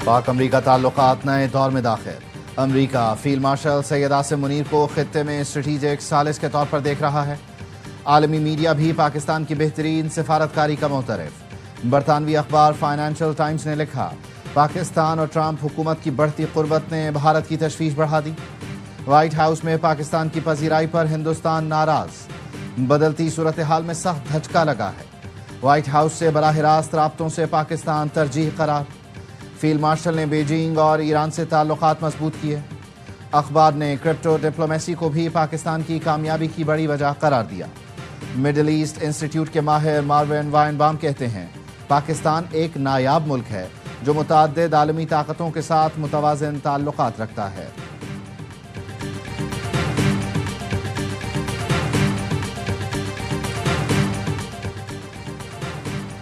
पाक अमरीका ताल्लुकात नए दौर में दाखिल। अमरीका फील्ड मार्शल सैयद आसिम मुनीर को खित्ते में स्ट्रेटेजिक सालिस के तौर पर देख रहा है। आलमी मीडिया भी पाकिस्तान की बेहतरीन सिफारतकारी का मुतरफ। बरतानवी अखबार फाइनेंशियल टाइम्स ने लिखा, पाकिस्तान और ट्रंप हुकूमत की बढ़ती कुर्बत ने भारत की तशवीश बढ़ा दी। व्हाइट हाउस में पाकिस्तान की पजीराई पर हिंदुस्तान नाराज। बदलती सूरत हाल में सख्त धचका लगा है। व्हाइट हाउस से बराह रास्त राब्तों से पाकिस्तान तरजीह करार। फील्ड मार्शल ने बीजिंग और ईरान से ताल्लुकात मजबूत किए। अखबार ने क्रिप्टो डिप्लोमेसी को भी पाकिस्तान की कामयाबी की बड़ी वजह करार दिया। मिडल ईस्ट इंस्टीट्यूट के माहिर मार्विन वाइनबाम कहते हैं, पाकिस्तान एक नायाब मुल्क है जो मुतअद्दिद आलमी ताकतों के साथ मुतवाज़िन ताल्लुकात रखता है।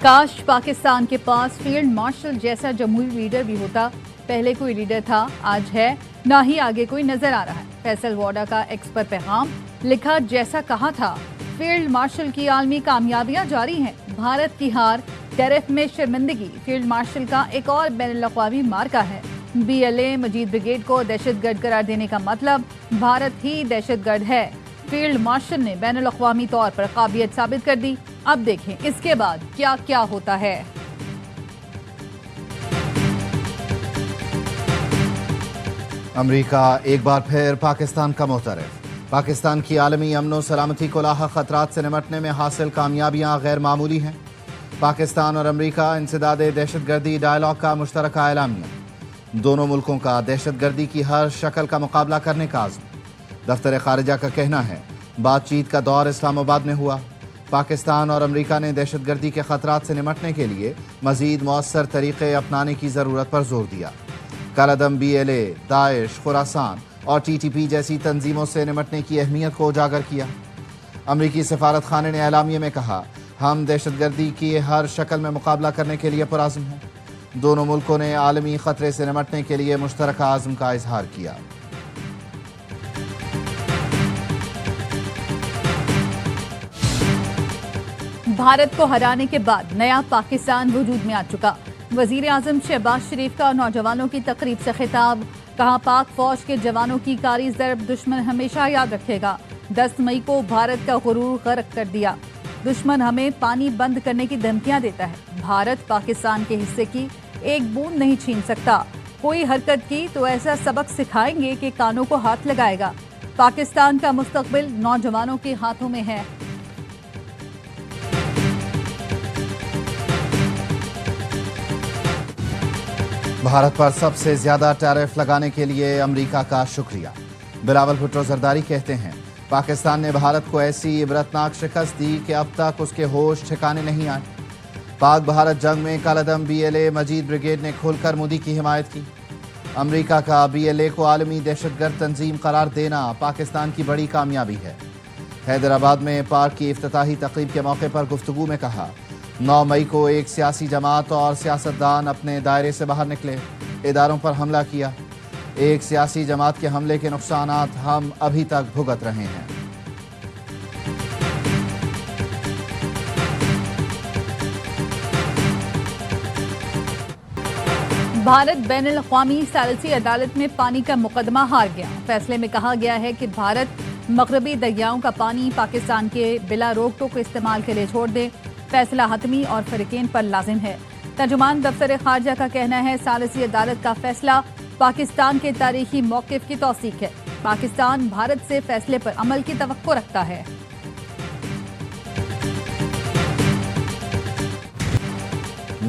काश पाकिस्तान के पास फील्ड मार्शल जैसा जमहूरी लीडर भी होता। पहले कोई लीडर था, आज है, ना ही आगे कोई नजर आ रहा है। फैसल वाडा का एक्स पर पैगाम लिखा, जैसा कहा था, फील्ड मार्शल की आलमी कामयाबियां जारी हैं। भारत की हार, टैरिफ में शर्मिंदगी फील्ड मार्शल का एक और बैनुल-अक़वामी मार्का है। BLA मजीद ब्रिगेड को दहशतगर्द करार देने का मतलब भारत ही दहशतगर्द है। फील्ड मार्शल ने बैनुल-अक़वामी तौर पर काबिलियत साबित कर दी। अब देखें इसके बाद क्या क्या होता है। अमरीका एक बार फिर पाकिस्तान का मुतरफ। पाकिस्तान की आलमी अमन सलामती को लाहक खतरात से निमटने में हासिल कामयाबियां गैर मामूली हैं। पाकिस्तान और अमरीका इंसदाद दहशतगर्दी डायलॉग का मुश्तरका एलामिया। दोनों मुल्कों का दहशतगर्दी की हर शक्ल का मुकाबला करने का आज़म। दफ्तर खारिजा का कहना है, बातचीत का दौर इस्लामाबाद में हुआ। पाकिस्तान और अमरीका ने दहशतगर्दी के खतरात से निमटने के लिए मजीद मौसर तरीक़े अपनाने की ज़रूरत पर जोर दिया। कालादम BLA, दाइश, खुरासान और TTP जैसी तंजीमों से निमटने की अहमियत को उजागर किया। अमरीकी सफारत खाने ने एलामिया में कहा, हम दहशतगर्दी की हर शक्ल में मुकाबला करने के लिए पुरअज़्म हैं। दोनों मुल्कों ने आलमी खतरे से निमटने के लिए मुश्तरका आज़म का इजहार किया। भारत को हराने के बाद नया पाकिस्तान वजूद में आ चुका। वजीर आजम शहबाज शरीफ का नौजवानों की तकरीब से खिताब, कहा, पाक फौज के जवानों की कारी ज़रब दुश्मन हमेशा याद रखेगा। 10 मई को भारत का गुरूर गर्क कर दिया। दुश्मन हमें पानी बंद करने की धमकियां देता है। भारत पाकिस्तान के हिस्से की एक बूंद नहीं छीन सकता। कोई हरकत की तो ऐसा सबक सिखाएंगे कि कानों को हाथ लगाएगा। पाकिस्तान का मुस्तकबिल नौजवानों के हाथों में है। भारत पर सबसे ज्यादा टैरिफ लगाने के लिए अमरीका का शुक्रिया। बिलावल भुट्टो जरदारी कहते हैं, पाकिस्तान ने भारत को ऐसी इबरतनाक शिकस्त दी कि अब तक उसके होश ठिकाने नहीं आए। पाक भारत जंग में कालादम BLA मजीद ब्रिगेड ने खुलकर मोदी की हिमायत की। अमरीका का BLA को आलमी दहशतगर्द तंजीम करार देना पाकिस्तान की बड़ी कामयाबी है। हैदराबाद में पार्क की इफ्तिताही तकरीब के मौके पर गुफ्तगू में कहा, 9 मई को एक सियासी जमात और सियासतदान अपने दायरे से बाहर निकले, इदारों पर हमला किया। एक सियासी जमात के हमले के नुकसानात हम अभी तक भुगत रहे हैं। भारत बैनुल-अक़वामी सालिसी अदालत में पानी का मुकदमा हार गया। फैसले में कहा गया है कि भारत मगरबी दरियाओं का पानी पाकिस्तान के बिला रोक टोक इस्तेमाल के लिए छोड़ दे। फैसला हतमी और फरीकेन पर लाजिम है। तर्जुमान दफ्तर खारजा का कहना है, सालिसी अदालत का फैसला पाकिस्तान के तारीखी मौक़िफ़ की तौसीक है। पाकिस्तान भारत से फैसले पर अमल की तवक्को रखता है।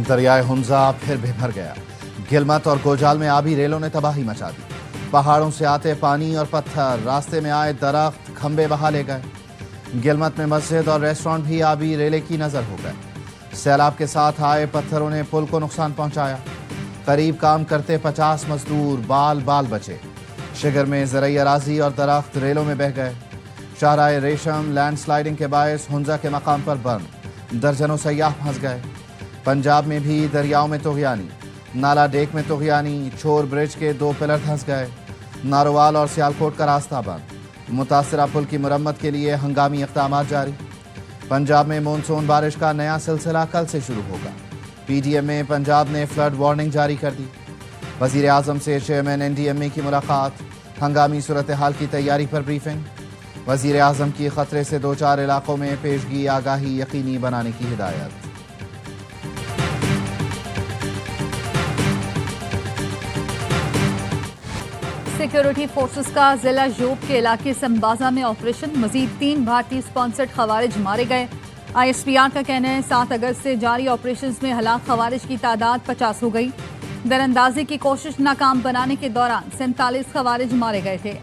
दरियाए हुंजा फिर भी भर गया। गिलमत और गोजाल में आबी रेलों ने तबाही मचा दी। पहाड़ों से आते पानी और पत्थर रास्ते में आए दरख्त खंबे बहा ले गए। गिलमत में मस्जिद और रेस्टोरेंट भी आबी रेले की नजर हो गए। सैलाब के साथ आए पत्थरों ने पुल को नुकसान पहुंचाया। करीब काम करते 50 मजदूर बाल बाल बचे। शिगर में ज़रई अराजी और दरख्त रेलों में बह गए। शाहराह रेशम लैंडस्लाइडिंग के बायस हुंजा के मकाम पर बंद। दर्जनों सयाह फंस गए। पंजाब में भी दरियाओं में तुग़यानी। नाला डेक में तुग़यानी। छोर ब्रिज के 2 पिलर धंस गए। नारोवाल और सियालकोट का रास्ता बंद। मुतासिरा पुल की मुरम्मत के लिए हंगामी इक़दामात जारी। पंजाब में मानसून बारिश का नया सिलसिला कल से शुरू होगा। PDM में पंजाब ने फ्लड वार्निंग जारी कर दी। वज़ीर आज़म से चेयरमैन NDMA की मुलाकात, हंगामी सूरत हाल की तैयारी पर ब्रीफिंग। वज़ीर आज़म की खतरे से दो चार इलाकों में पेशगी आगाही यकीनी बनाने की हिदायत। सिक्योरिटी फोर्सेस का जिला जोब के इलाके संबाजा में ऑपरेशन, मजीद 3 भारतीय स्पॉन्सर्ड खवारिज मारे गए। ISPR का कहना है 7 अगस्त से जारी ऑपरेशंस में हलाक खवारिज की तादाद 50 हो गई। दरअंदाजी की कोशिश नाकाम बनाने के दौरान 47 खवारिज मारे गए थे।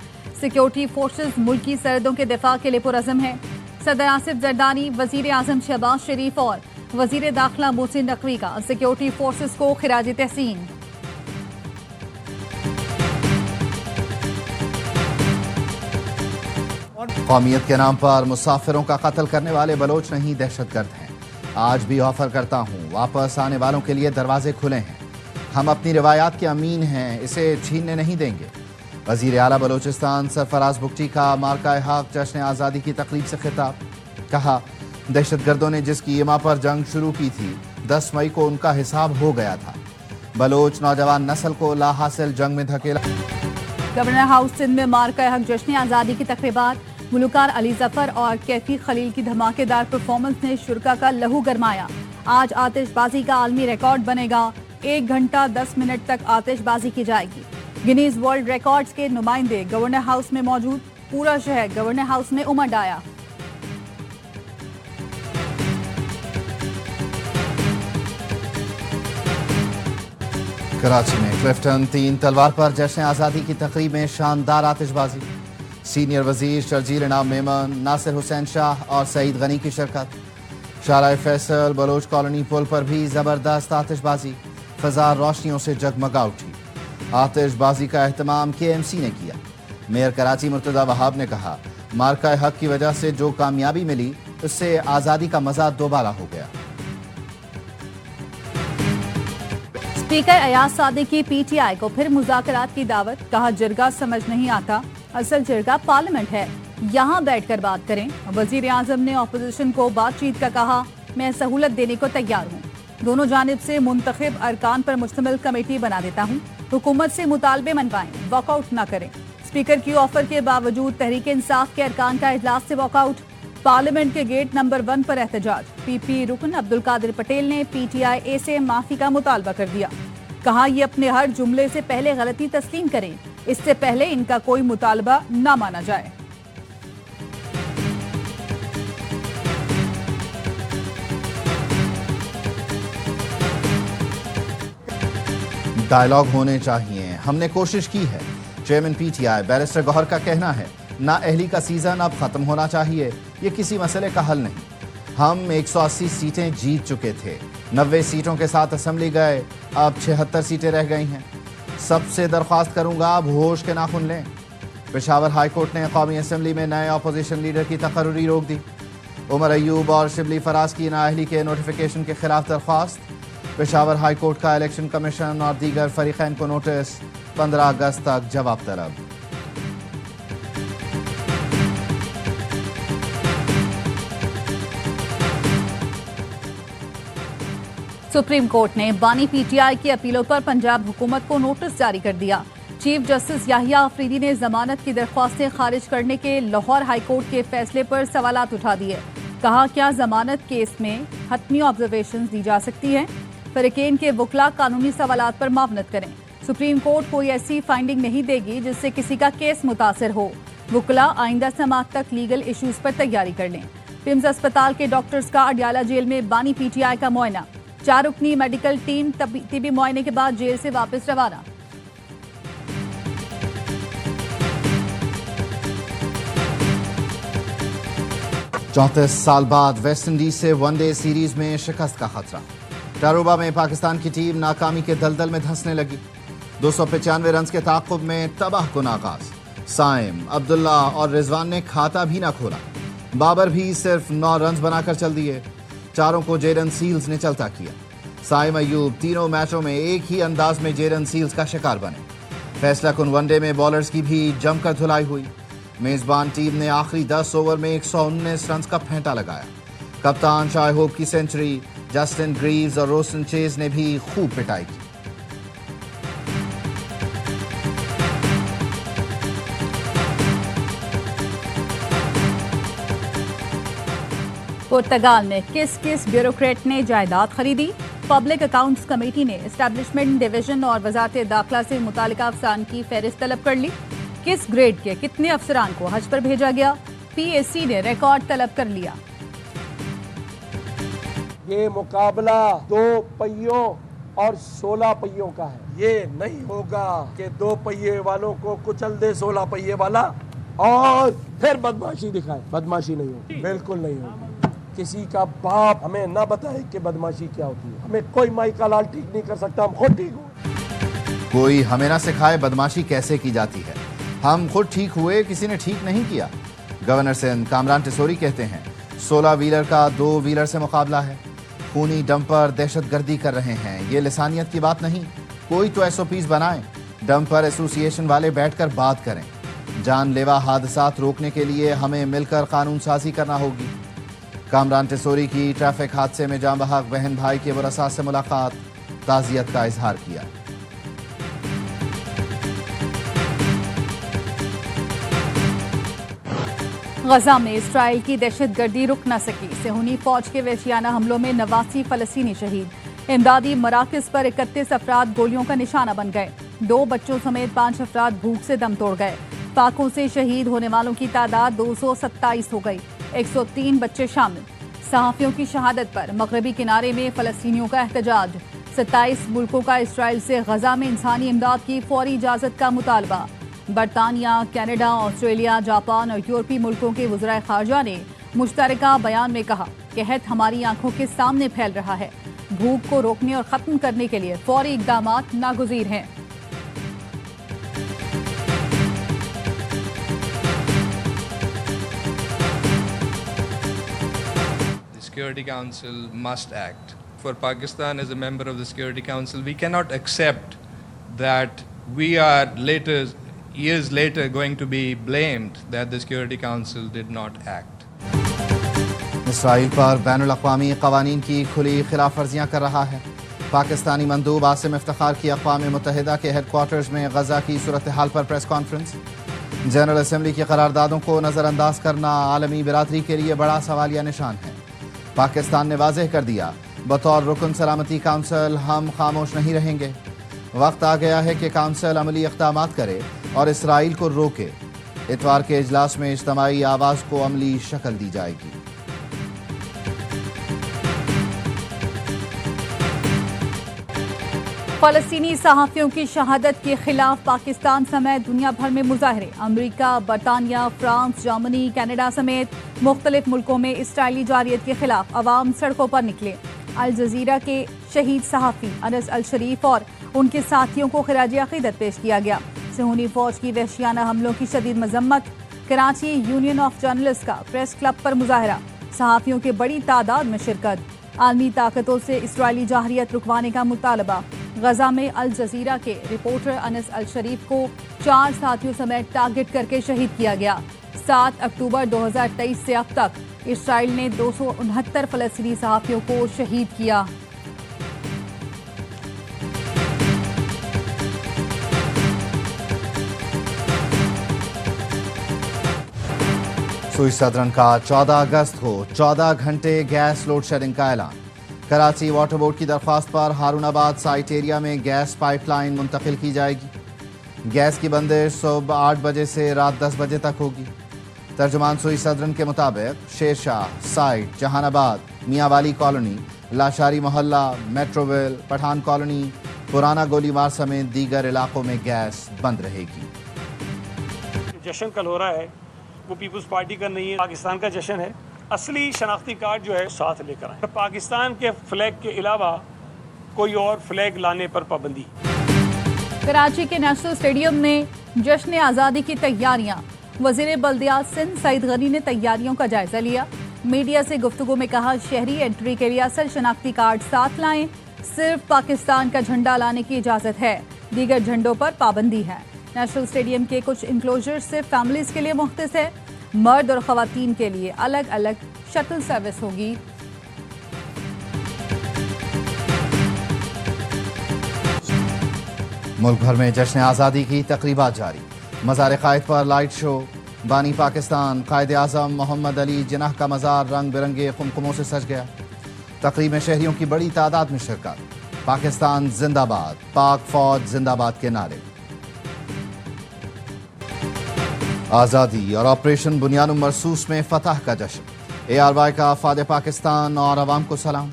सिक्योरिटी फोर्सेस मुल्की सरहदों के दिफा के लिए पुरअज़म है। सदर आसिफ जरदारी, वज़ीर आज़म शहबाज शरीफ और वज़ीर दाखिला मोहसिन नकवी का सिक्योरिटी फोर्सेस को खिराज तहसीन। कौमियत के नाम पर मुसाफिरों का कत्ल करने वाले बलोच नहीं, दहशतगर्द हैं। आज भी ऑफर करता हूँ, वापस आने वालों के लिए दरवाजे खुले हैं। हम अपनी रिवायात के अमीन हैं, इसे छीनने नहीं देंगे। वज़ीर आला बलोचिस्तान सरफराज बुगटी का मार्का हक जश्न आज़ादी की तकरीब से खिताब। कहा, दहशतगर्दों ने जिसकी ईमा पर जंग शुरू की थी, 10 मई को उनका हिसाब हो गया था। बलोच नौजवान नस्ल को लाहासिल जंग में धकेला। गवर्नर हाउस सिंध में मार्का हक जश्न आज़ादी की तकरीबात। गुलकार अली जफर और कैफी खलील की धमाकेदार परफॉर्मेंस ने शुरका का लहू गरमाया। आज आतिशबाजी का आलमी रिकॉर्ड बनेगा। 1 घंटा 10 मिनट तक आतिशबाजी की जाएगी। गिनीज वर्ल्ड रिकॉर्ड्स के नुमाइंदे गवर्नर हाउस में मौजूद। पूरा शहर गवर्नर हाउस में उमड़ आया। कराची में क्लिफ्टन 3 तलवार पर जश्न आज़ादी की तकरीब में शानदार आतिशबाजी। सीनियर वजीर शर्जील इनाम मेमन, नासिर हुसैन शाह और सईद गनी की शिरकत। शाहराह फैसल बलोच कॉलोनी पुल पर भी जबरदस्त आतिशबाजी, फजा रोशनियों से जगमगा उठी। आतिशबाजी का एहतमाम KMC ने किया। मेयर कराची मुर्तजा वहाब ने कहा, मार्का हक की वजह से जो कामयाबी मिली, उससे आज़ादी का मजा दोबारा हो गया। स्पीकर अयाज सादी की PTI को फिर मुज़ाकरात की दावत। कहा, जिरगा समझ नहीं आता, असल जिरगा पार्लियामेंट है, यहाँ बैठकर बात करें। वजीर आज़म ने अपोजिशन को बातचीत का कहा, मैं सहूलत देने को तैयार हूँ। दोनों जानिब से मुंतखब अरकान पर मुश्तमिल कमेटी बना देता हूँ। हुकूमत से मुतालबे मनवाएं, वॉकआउट न करें। स्पीकर की ऑफर के बावजूद तहरीक इंसाफ के अरकान का इजलास से वॉकआउट। पार्लियामेंट के गेट नंबर 1 पर एहतजाज। PP रुकन अब्दुल कादिर पटेल ने PTI से माफी का मुतालबा कर दिया। कहा, ये अपने हर जुमले से पहले गलती तस्लीम करें, इससे पहले इनका कोई मुतालबा न माना जाए। डायलॉग होने चाहिए, हमने कोशिश की है। चेयरमैन PTI बैरिस्टर गौहर का कहना है, नाअहली का सीजन अब खत्म होना चाहिए, ये किसी मसले का हल नहीं। हम 180 सीटें जीत चुके थे, 90 सीटों के साथ असेंबली गए, अब 76 सीटें रह गई हैं। सबसे दरख्वास्त करूंगा, अब होश के नाखुन लें। पेशावर हाई कोर्ट ने कौमी असेंबली में नए अपोजिशन लीडर की तकर्री रोक दी। उमर अयूब और शिबली फराज की नाअहली के नोटिफिकेशन के खिलाफ दरख्वास्त। पेशावर हाई कोर्ट का इलेक्शन कमीशन और दीगर फरीकैन को नोटिस, 15 अगस्त तक जवाब तलब। सुप्रीम कोर्ट ने बानी PTI की अपीलों पर पंजाब हुकूमत को नोटिस जारी कर दिया। चीफ जस्टिस याहिया अफरीदी ने जमानत की दरख्वास्तें खारिज करने के लाहौर हाई कोर्ट के फैसले पर सवालात उठा दिए। कहा, क्या जमानत केस में हतमी ऑब्जर्वेशन दी जा सकती है? फरीकैन के वकला कानूनी सवालात पर मावनत करें। सुप्रीम कोर्ट कोई ऐसी फाइंडिंग नहीं देगी जिससे किसी का केस मुतासर हो। वकला आइंदा समाअत तक लीगल इशूज पर तैयारी कर लें। पिम्स अस्पताल के डॉक्टर्स का अडियाला जेल में बानी PTI का मुआयना। 4 रुकनी मेडिकल टीम तिबी मुआयने के बाद जेल से वापस रवाना। चौंतीस साल बाद वेस्ट इंडीज से वनडे सीरीज में शिकस्त का खतरा। टारोबा में पाकिस्तान की टीम नाकामी के दलदल में धंसने लगी। 295 रन के ताक़ुब में तबाह कुन आगाज। साइम, अब्दुल्ला और रिजवान ने खाता भी ना खोला। बाबर भी सिर्फ 9 रन बनाकर चल दिए। चारों को जेरन सील्स ने चलता किया। साइम अयूब तीनों मैचों में एक ही अंदाज में जेरन सील्स का शिकार बने। फैसला कुन वनडे में बॉलर्स की भी जमकर धुलाई हुई। मेजबान टीम ने आखिरी 10 ओवर में 119 रन का फेंटा लगाया। कप्तान शाह होप की सेंचुरी, जस्टिन ग्रीव्स और रोस्टन चेज ने भी खूब पिटाई की। पुर्तगाल में किस किस ब्यूरोक्रेट ने जायदाद खरीदी? पब्लिक अकाउंट्स कमेटी ने एस्टैब्लिशमेंट डिवीजन और वजारत दाखिला से मुतालिका अफसरान की फहरिस्त तलब कर ली। किस ग्रेड के कितने अफसरान को हज पर भेजा गया? PAC ने रिकॉर्ड तलब कर लिया। ये मुकाबला 2 पहियों और 16 पहियों का है। ये नहीं होगा कि 2 पहिए वालों को कुचल दे 16 पहिए वाला और फिर बदमाशी दिखाए। बदमाशी नहीं होगी, बिल्कुल नहीं होगी। किसी का बाप हमें ना बताए कि बदमाशी क्या होती है। हमें कोई माई का लाल ठीक नहीं कर सकता, हम खुद ठीक हुए। कोई हमें ना सिखाए बदमाशी कैसे की जाती है। हम खुद ठीक हुए, किसी ने ठीक नहीं किया। गवर्नर सिंध कामरान टिसोरी कहते हैं 16 व्हीलर का 2 व्हीलर से मुकाबला है। खूनी डंपर दहशतगर्दी कर रहे हैं, ये लिसानियत की बात नहीं। कोई तो SOPs बनाएं। डंपर एसोसिएशन वाले बैठकर बात करें। जानलेवा हादसात रोकने के लिए हमें मिलकर कानून साजी करना होगी। कामरान टिसोरी की ट्रैफिक हादसे में जाँ बहक बहन भाई के वरसा से मुलाकात, ताज़ियत का इजहार किया। गजा में इसराइल की दहशतगर्दी रुक न सकी। सेहूनी फौज के वहशियाना हमलों में 89 फलस्तीनी शहीद। इमदादी मराकज पर 31 अफराद गोलियों का निशाना बन गए। 2 बच्चों समेत 5 अफराद भूख से दम तोड़ गए। फाकों से शहीद होने वालों की तादाद 227 हो गई। 103 बच्चे शामिल। सहाफियों की शहादत पर मगरबी किनारे में फलस्तीनियों का एहतजाज। 27 मुल्कों का इसराइल से गजा में इंसानी इमदाद की फौरी इजाजत का मुतालबा। बरतानिया, कनाडा, ऑस्ट्रेलिया, जापान और यूरोपीय मुल्कों के वज़राए ख़ारजा ने मुश्तरका बयान में कहा कि कहत हमारी आंखों के सामने फैल रहा है। भूख को रोकने और ख़त्म करने के लिए फौरी इक़दामात नागुज़ीर हैं। Security Council must act. For Pakistan as a member of the Security Council, we cannot accept that we are years later going to be blamed that the Security Council did not act. Israel पर बैनुल अक़वामी क़वानीन की खुली खिलाफ वर्जियाँ कर रहा है। पाकिस्तानी मंदूब आसिम इफ्तिखार की अक़वाम मुत्तहिदा के headquarters में गजा की सूरत हाल पर प्रेस कॉन्फ्रेंस। जनरल असम्बली की करारदादों को नज़रअंदाज करना आलमी बिरादरी के लिए बड़ा सवालिया निशान है। पाकिस्तान ने वाज़ेह कर दिया बतौर रुकन सलामती काउंसिल हम खामोश नहीं रहेंगे। वक्त आ गया है कि काउंसिल अमली इक़दामात करे और इसराइल को रोके। इतवार के इजलास में इज्तिमाई आवाज़ को अमली शक्ल दी जाएगी। फ़लस्तीनी सहाफ़ियों की शहादत के खिलाफ पाकिस्तान समेत दुनिया भर में मुजाहरे। अमरीका, बरतानिया, फ्रांस, जर्मनी, कनाडा समेत मुख्तलिफ मुल्कों में इसराइली जारियत के खिलाफ अवाम सड़कों पर निकले। अल जज़ीरा के शहीद सहाफ़ी अनस अल शरीफ और उनके साथियों को खिराज अक़ीदत पेश किया गया। सेहूनी फौज की वहशियाना हमलों की शदीद मजम्मत। कराची यूनियन ऑफ जर्नलिस्ट का प्रेस क्लब पर मुजाहरा। सहाफ़ियों के बड़ी तादाद में शिरकत। आलमी ताकतों से इसराइली जाहिरियत रुकवाने का मुतालबा। गजा में अल जज़ीरा के रिपोर्टर अनस अल शरीफ को 4 साथियों समेत टारगेट करके शहीद किया गया। 7 अक्टूबर 2023 से अब तक इसराइल ने 269 फ़लस्तीनी सहाफ़ियों को शहीद किया। सुई सदरन का 14 अगस्त को 14 घंटे गैस लोड शेडिंग का ऐलान। कराची वाटर बोर्ड की दरख्वास्त पर हारूनाबाद साइट एरिया में गैस पाइपलाइन मुंतकिल की जाएगी। गैस की बंदिश सुबह 8 बजे से रात 10 बजे तक होगी। तर्जुमान सुई सदरन के मुताबिक शेरशाह साइट, जहानाबाद, मियांवाली कॉलोनी, लाशारी मोहल्ला, मेट्रोविल, पठान कॉलोनी, पुराना गोलीमार समेत दीगर इलाकों में गैस बंद रहेगी। जश्न कल हो रहा है वो पीपल्स पार्टी का नहीं है, पाकिस्तान का जश्न है। असली शनाख्ती कार्ड जो है साथ लेकर आए। पाकिस्तान के फ्लैग के अलावा कोई और फ्लैग लाने पर पाबंदी। कराची के नेशनल स्टेडियम में जश्न आज़ादी की तैयारियां। वज़ीर बल्दियात सिंध सईद गनी ने तैयारियों का जायजा लिया। मीडिया से गुफ्तगू में कहा शहरी एंट्री के लिए असल शनाख्ती कार्ड साथ लाएं। सिर्फ पाकिस्तान का झंडा लाने की इजाज़त है, दीगर झंडों पर पाबंदी है। नेशनल स्टेडियम के कुछ इंक्लोजर सिर्फ फैमिलीज के लिए मुख्तस है। मर्द और ख़वातीन के लिए अलग अलग शटल सर्विस होगी। मुल्क भर में जश्न आज़ादी की तकरीबात जारी। मज़ार क़ायद पर लाइट शो, بانی پاکستان قائد اعظم محمد علی جناح کا مزار رنگ برنگے قمقموں سے سج گیا۔ تقریب میں شہریوں کی بڑی تعداد میں شرکت۔ پاکستان زندہ باد، پاک فوج زندہ باد کے نعرے۔ آزادی اور آپریشن بنیان مرصوص میں فتح کا جشن۔ ARY کا افواج پاکستان اور عوام کو سلام۔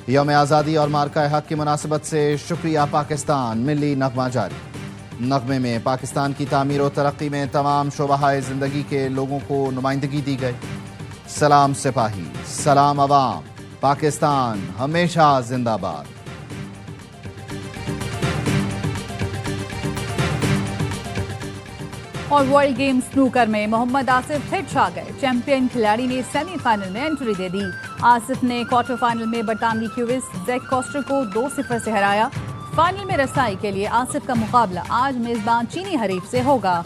یوم آزادی اور مارکہ حق کی مناسبت سے شکریہ پاکستان، ملی نغمہ جاری۔ نغمے میں پاکستان کی تعمیر و ترقی میں تمام شعبۂ زندگی کے لوگوں کو نمائندگی دی گئی۔ سلام سپاہی، سلام عوام، پاکستان ہمیشہ زندہ باد۔ اور ورلڈ گیم سنوکر میں محمد آصف پھر چھا گئے۔ چیمپئن کھلاڑی نے سیمی فائنل میں انٹری دے دی۔ آصف نے کوارٹر فائنل میں برطانوی کیوس زیک کوسٹر کو 2-0 سے ہرایا۔ فائنل میں رسائی کے لیے آصف کا مقابلہ آج میزبان چینی حریف سے ہوگا۔